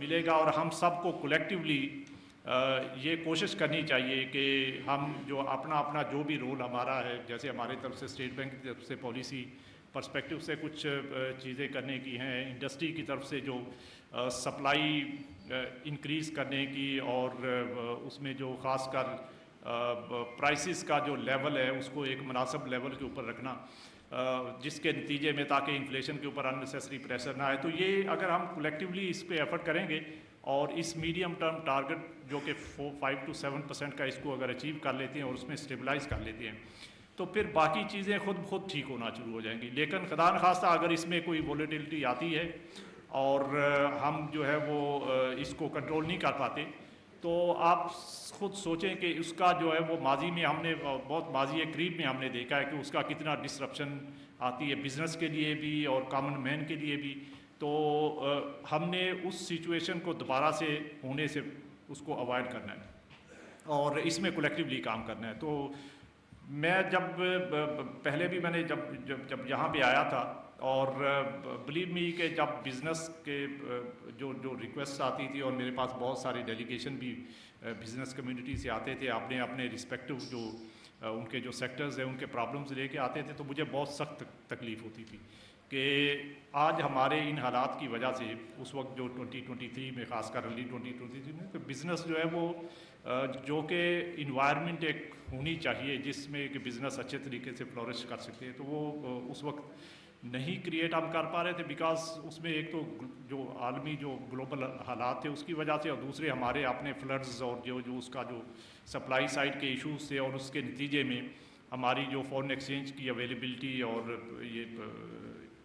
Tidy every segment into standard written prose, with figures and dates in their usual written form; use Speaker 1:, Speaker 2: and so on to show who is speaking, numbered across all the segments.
Speaker 1: ملے گا، اور ہم سب کو کولیکٹیولی یہ کوشش کرنی چاہیے کہ ہم جو اپنا جو بھی رول ہمارا ہے، جیسے ہماری طرف سے اسٹیٹ بینک کی طرف سے پالیسی پرسپیکٹو سے کچھ چیزیں کرنے کی ہیں، انڈسٹری کی طرف سے جو سپلائی انکریز کرنے کی، اور اس میں جو خاص کر پرائسز کا جو لیول ہے اس کو ایک مناسب لیول کے اوپر رکھنا، جس کے نتیجے میں تاکہ انفلیشن کے اوپر اننیسیسری پریشر نہ آئے. تو یہ اگر ہم کولیکٹیولی اس پہ ایفرٹ کریں گے اور اس میڈیم ٹرم ٹارگٹ جو کہ 5 to 7% کا اس کو اگر اچیو کر لیتے ہیں اور اس میں اسٹیبلائز کر لیتے ہیں، تو پھر باقی چیزیں خود بخود ٹھیک ہونا شروع ہو جائیں گی. لیکن خدا نخواستہ اگر اس میں کوئی وولیٹیلٹی آتی ہے اور ہم جو ہے وہ اس کو کنٹرول نہیں کر پاتے، تو آپ خود سوچیں کہ اس کا جو ہے وہ ماضی میں ہم نے بہت ماضی قریب میں ہم نے دیکھا ہے کہ اس کا کتنا ڈسرپشن آتی ہے بزنس کے لیے بھی اور کامن مین کے لیے بھی. تو ہم نے اس سچویشن کو دوبارہ سے ہونے سے اس کو اوائڈ کرنا ہے اور اس میں کولیکٹیولی کام کرنا ہے. تو میں جب پہلے بھی میں نے جب یہاں پہ آیا تھا، اور بلیو می کہ جب بزنس کے جو ریکویسٹ آتی تھی، اور میرے پاس بہت ساری ڈیلیگیشن بھی بزنس کمیونٹی سے آتے تھے، اپنے رسپیکٹو جو ان کے جو سیکٹرز ہیں ان کے پرابلمز لے کے آتے تھے، تو مجھے بہت سخت تکلیف ہوتی تھی کہ آج ہمارے ان حالات کی وجہ سے اس وقت جو 2023 میں خاص کر ارلی 2023 میں تو بزنس جو ہے وہ جو کہ انوائرمنٹ ایک ہونی چاہیے جس میں کہ بزنس اچھے طریقے سے فلورش کر سکتے ہیں، تو وہ اس وقت نہیں کریٹ ہم کر پا رہے تھے، بیکاز اس میں ایک تو جو عالمی جو گلوبل حالات تھے اس کی وجہ سے، اور دوسرے ہمارے اپنے فلڈز اور جو اس کا جو سپلائی سائڈ کے ایشوز تھے، اور اس کے نتیجے میں ہماری جو فورن ایکسچینج کی اویلیبلٹی اور یہ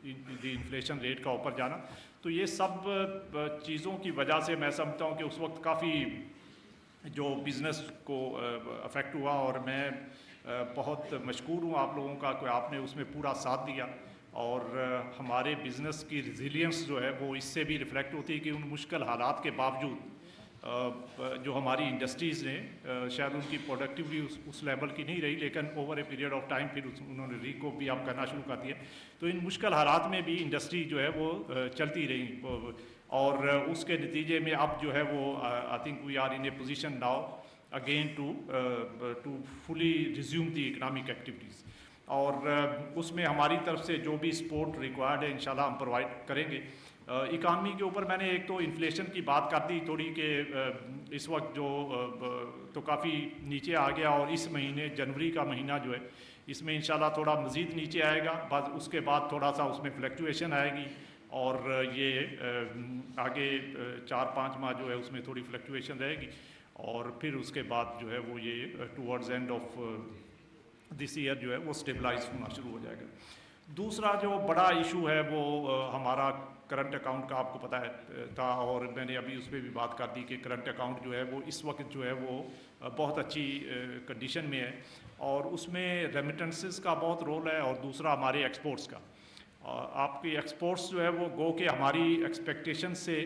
Speaker 1: انفلیشن ریٹ کا اوپر جانا. تو یہ سب چیزوں کی وجہ سے میں سمجھتا ہوں کہ اس وقت کافی جو بزنس کو افیکٹ ہوا، اور میں بہت مشکور ہوں آپ لوگوں کا کہ آپ نے اس میں پورا ساتھ دیا. اور ہمارے بزنس کی ریزیلینس جو ہے وہ اس سے بھی ریفلیکٹ ہوتی ہے کہ ان مشکل حالات کے باوجود جو ہماری انڈسٹریز نے شاید ان کی پروڈکٹیوٹی اس لیول کی نہیں رہی، لیکن over a period of time پھر انہوں نے ریکوپ بھی اب کرنا شروع کر دیا. تو ان مشکل حالات میں بھی انڈسٹری جو ہے وہ چلتی رہی، اور اس کے نتیجے میں اب جو ہے وہ I think we are in a position now again to fully resume the economic activities. اور اس میں ہماری طرف سے جو بھی سپورٹ ریکوائرڈ ہے انشاءاللہ ہم پرووائڈ کریں گے. اکانومی کے اوپر میں نے ایک تو انفلیشن کی بات کر دی تھوڑی کہ اس وقت جو تو کافی نیچے آ گیا، اور اس مہینے جنوری کا مہینہ جو ہے اس میں انشاءاللہ تھوڑا مزید نیچے آئے گا، بعد اس کے بعد تھوڑا سا اس میں فلیکچویشن آئے گی، اور یہ آگے 4-5 ماہ جو ہے اس میں تھوڑی فلیکچویشن رہے گی، اور پھر اس کے بعد جو ہے وہ یہ towards end of this year جو ہے وہ اسٹیبلائز ہونا شروع ہو جائے گا. دوسرا جو بڑا ایشو ہے وہ ہمارا کرنٹ اکاؤنٹ کا آپ کو پتہ ہے تھا، اور میں نے ابھی اس پہ بھی بات کر دی کہ کرنٹ اکاؤنٹ جو ہے وہ اس وقت جو ہے وہ بہت اچھی کنڈیشن میں ہے، اور اس میں ریمیٹنسز کا بہت رول ہے، اور دوسرا ہمارے ایکسپورٹس کا. آپ کی ایکسپورٹس جو ہے وہ گو کہ ہماری ایکسپیکٹیشن سے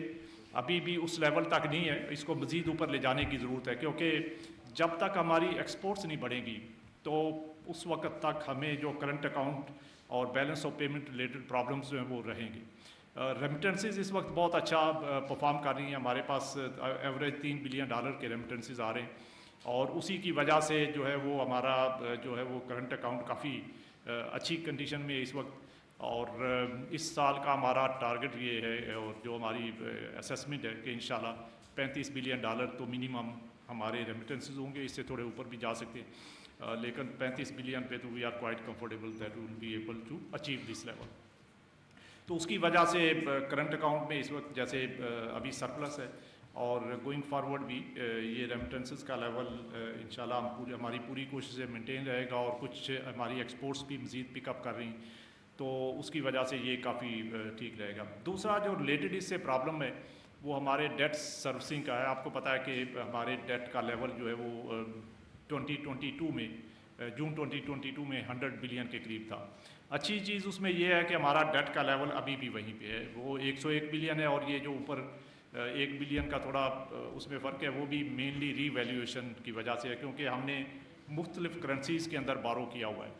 Speaker 1: ابھی بھی اس لیول تک نہیں ہے، اس کو مزید اوپر لے جانے کی ضرورت ہے، کیونکہ جب تک ہماری ایکسپورٹس نہیں بڑھیں گی تو اس وقت تک ہمیں جو کرنٹ اکاؤنٹ اور balance of payment related problems جو ہیں وہ رہیں گی. ریمیٹنسز اس وقت بہت اچھا پرفارم کر رہی ہیں، ہمارے پاس ایوریج $3 بلین کے ریمیٹنسز آ رہے ہیں، اور اسی کی وجہ سے جو ہے وہ ہمارا جو ہے وہ کرنٹ اکاؤنٹ کافی اچھی کنڈیشن میں اس وقت. اور اس سال کا ہمارا ٹارگٹ یہ ہے، اور جو ہماری اسیسمنٹ ہے کہ انشاءاللہ $35 بلین تو منیمم ہمارے ریمیٹنسز ہوں گے، اس سے تھوڑے اوپر بھی جا سکتے ہیں، لیکن 35 بلین پہ تو we are quite comfortable that will be able to achieve this level. تو اس کی وجہ سے کرنٹ اکاؤنٹ میں اس وقت جیسے ابھی سرپلس ہے، اور گوئنگ فارورڈ بھی یہ ریمیٹنسز کا لیول انشاءاللہ ہماری پوری کوشش سے مینٹین رہے گا، اور کچھ ہماری ایکسپورٹس بھی مزید پک اپ کر رہی ہیں، تو اس کی وجہ سے یہ کافی ٹھیک رہے گا. دوسرا جو ریلیٹڈ اس سے پرابلم ہے وہ ہمارے ڈیٹ سروسنگ کا ہے. آپ کو پتہ ہے کہ ہمارے ڈیٹ کا لیول جو ہے وہ 2022 میں جون 2022 میں 100 بلین کے قریب تھا. اچھی چیز اس میں یہ ہے کہ ہمارا ڈیٹ کا لیول ابھی بھی وہیں پہ ہے، وہ 101 بلین ہے، اور یہ جو اوپر 1 بلین کا تھوڑا اس میں فرق ہے وہ بھی مینلی ری ویلیویشن کی وجہ سے ہے، کیونکہ ہم نے مختلف کرنسیز کے اندر بارو کیا ہوا ہے.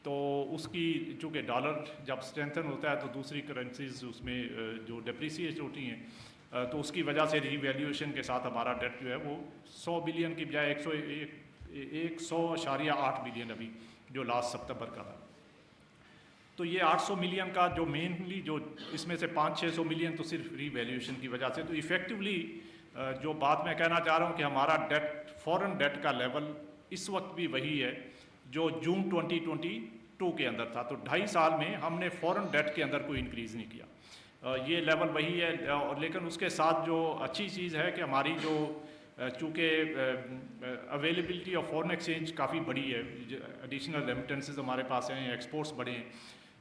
Speaker 1: تو اس کی چونکہ ڈالر جب اسٹرینتھن ہوتا ہے تو دوسری کرنسیز اس میں جو ڈپریسیٹ ہوتی ہیں تو اس کی وجہ سے ری ویلیویشن کے ساتھ ہمارا ڈیٹ جو ہے وہ 100 بلین کی بجائے 100.8 بلین ابھی جو لاسٹ سپتمبر کا تھا. تو یہ 800 ملین کا جو مینلی جو اس میں سے 500-600 ملین تو صرف ری ویلیویشن کی وجہ سے. تو ایفیکٹولی جو بات میں کہنا چاہ رہا ہوں کہ ہمارا ڈیٹ فورن ڈیٹ کا لیول اس وقت بھی وہی ہے جو جون 2022 کے اندر تھا. تو 2.5 سال میں ہم نے فورن ڈیٹ کے اندر کوئی انکریز نہیں کیا. یہ لیول وہی ہے. لیکن اس کے ساتھ جو اچھی چیز ہے کہ ہماری جو چونکہ اویلیبلٹی آف فورن ایکسچینج کافی بڑی ہے, ایڈیشنل ریمیٹنسز ہمارے پاس ہیں, ایکسپورٹس بڑے ہیں,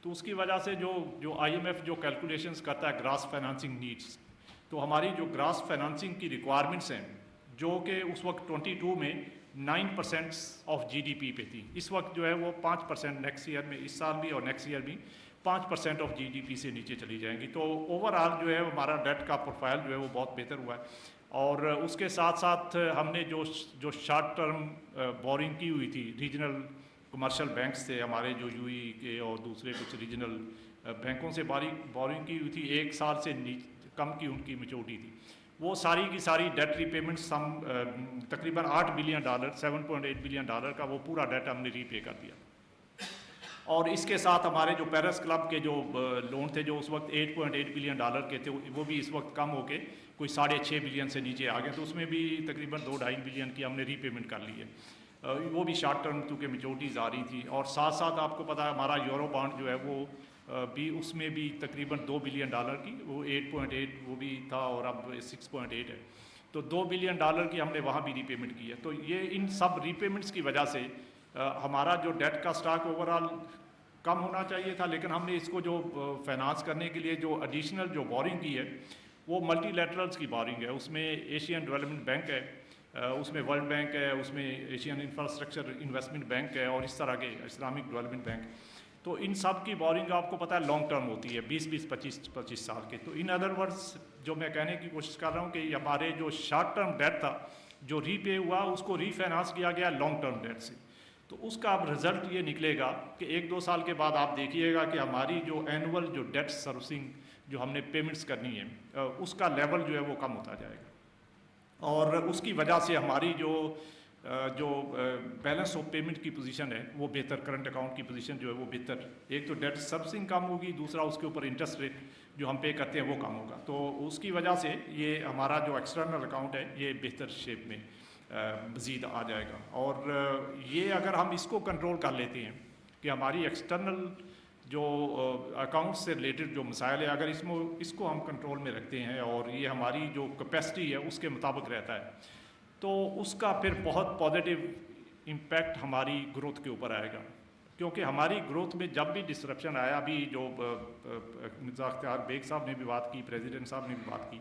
Speaker 1: تو اس کی وجہ سے جو آئی ایم ایف جو کیلکولیشنز کرتا ہے گراس فائنانسنگ نیڈس, تو ہماری جو گراس فائنانسنگ کی ریکوائرمنٹس ہیں جو کہ اس وقت 22 میں 9% آف جی ڈی پی پہ تھی, اس وقت جو ہے وہ 5% نیکسٹ ایئر میں, اس سال بھی اور نیکسٹ ایئر بھی 5% آف جی ڈی پی سے نیچے چلی جائیں گی. تو اوور آل جو ہے ہمارا ڈیٹ کا پروفائل جو ہے وہ بہت بہتر ہوا ہے. اور اس کے ساتھ ساتھ ہم نے جو شارٹ ٹرم بورنگ کی ہوئی تھی, ریجنل کمرشل بینکس تھے ہمارے جو یو ای کے اور دوسرے کچھ ریجنل بینکوں سے بورنگ کی ہوئی تھی, 1 سال سے کم کی ان کی میچورٹی تھی, وہ ساری کی ساری ڈیٹ ری پیمنٹس ہم تقریباً $8 بلین 7.8 بلین کا وہ پورا ڈیٹ ہم نے ری پے کر دیا. اور اس کے ساتھ ہمارے جو پیرس کلب کے جو لون تھے جو اس وقت $8.8 بلین کے تھے, وہ بھی اس وقت کم ہو کے کوئی 6.5 بلین سے نیچے آ گئے. تو اس میں بھی تقریباً 2-2.5 بلین کی ہم نے ری پیمنٹ کر لی ہے. وہ بھی شارٹ ٹرم کیونکہ میچورٹیز آ رہی تھیں. اور ساتھ ساتھ آپ کو پتہ ہے ہمارا یورو بانڈ جو ہے وہ بھی اس میں بھی تقریباً $2 بلین کی, وہ 8.8 وہ بھی تھا اور اب 6.8 ہے. تو $2 بلین کی ہم نے وہاں بھی ری پیمنٹ کی ہے. تو یہ ان سب ری پیمنٹس کی وجہ سے ہمارا جو ڈیٹ کا سٹاک اوور آل کم ہونا چاہیے تھا, لیکن ہم نے اس کو جو فائنانس کرنے کے لیے جو ایڈیشنل جو بورنگ کی ہے وہ ملٹی لیٹرلز کی بورنگ ہے. اس میں ایشین ڈیولپمنٹ بینک ہے, اس میں ورلڈ بینک ہے, اس میں ایشین انفراسٹرکچر انویسٹمنٹ بینک ہے, اور اس طرح کے اسلامک ڈیولپمنٹ بینک. تو ان سب کی بورنگ آپ کو پتہ ہے لانگ ٹرم ہوتی ہے, 20-25 سال کے. تو ان ادر ورڈز جو میں کہنے کی کوشش کر رہا ہوں کہ ہمارے جو شارٹ ٹرم ڈیٹ تھا جو ری پے ہوا اس کو ری فائنانس کیا گیا لانگ ٹرم ڈیٹ سے. تو اس کا اب رزلٹ یہ نکلے گا کہ 1-2 سال کے بعد آپ دیکھیے گا کہ ہماری جو اینول جو ڈیٹ سروسنگ جو ہم نے پیمنٹس کرنی ہے اس کا لیول جو ہے وہ کم ہوتا جائے گا. اور اس کی وجہ سے ہماری جو بیلنس آف پیمنٹ کی پوزیشن ہے وہ بہتر, کرنٹ اکاؤنٹ کی پوزیشن جو ہے وہ بہتر, ایک تو ڈیٹ سروسنگ کم ہوگی, دوسرا اس کے اوپر انٹرسٹ ریٹ جو ہم پے کرتے ہیں وہ کم ہوگا. تو اس کی وجہ سے یہ ہمارا جو ایکسٹرنل اکاؤنٹ ہے یہ بہتر شیپ میں مزید آ جائے گا. اور یہ اگر ہم اس کو کنٹرول کر لیتے ہیں کہ ہماری ایکسٹرنل جو اکاؤنٹ سے ریلیٹڈ جو مسائل ہے اگر اس کو ہم کنٹرول میں رکھتے ہیں اور یہ ہماری جو کیپیسٹی ہے اس کے مطابق رہتا ہے, تو اس کا پھر بہت پازیٹیو امپیکٹ ہماری گروتھ کے اوپر آئے گا. کیونکہ ہماری گروتھ میں جب بھی ڈسرپشن آیا, ابھی جو مرزا اختیار بیگ صاحب نے بھی بات کی, پریزیڈنٹ صاحب نے بھی بات کی,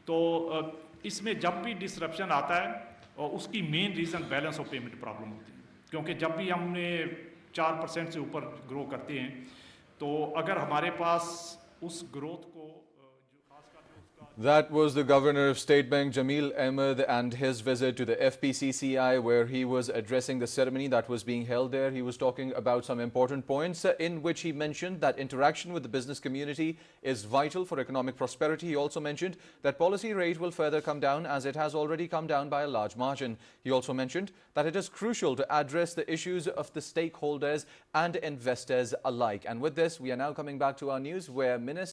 Speaker 1: تو اس میں جب بھی ڈسرپشن آتا ہے اور اس کی main reason balance of payment problem ہوتی ہے. کیونکہ جب بھی ہم نے 4% سے اوپر گرو کرتے ہیں تو اگر ہمارے پاس اس گروتھ کو
Speaker 2: That was the Governor of State Bank, Jameel Ahmed, and his visit to the FPCCI, where he was addressing the ceremony that was being held there. He was talking about some important points in which he mentioned that interaction with the business community is vital for economic prosperity. He also mentioned that policy rate will further come down as it has already come down by a large margin. He also mentioned that it is crucial to address the issues of the stakeholders and investors alike. And with this, we are now coming back to our news where Minister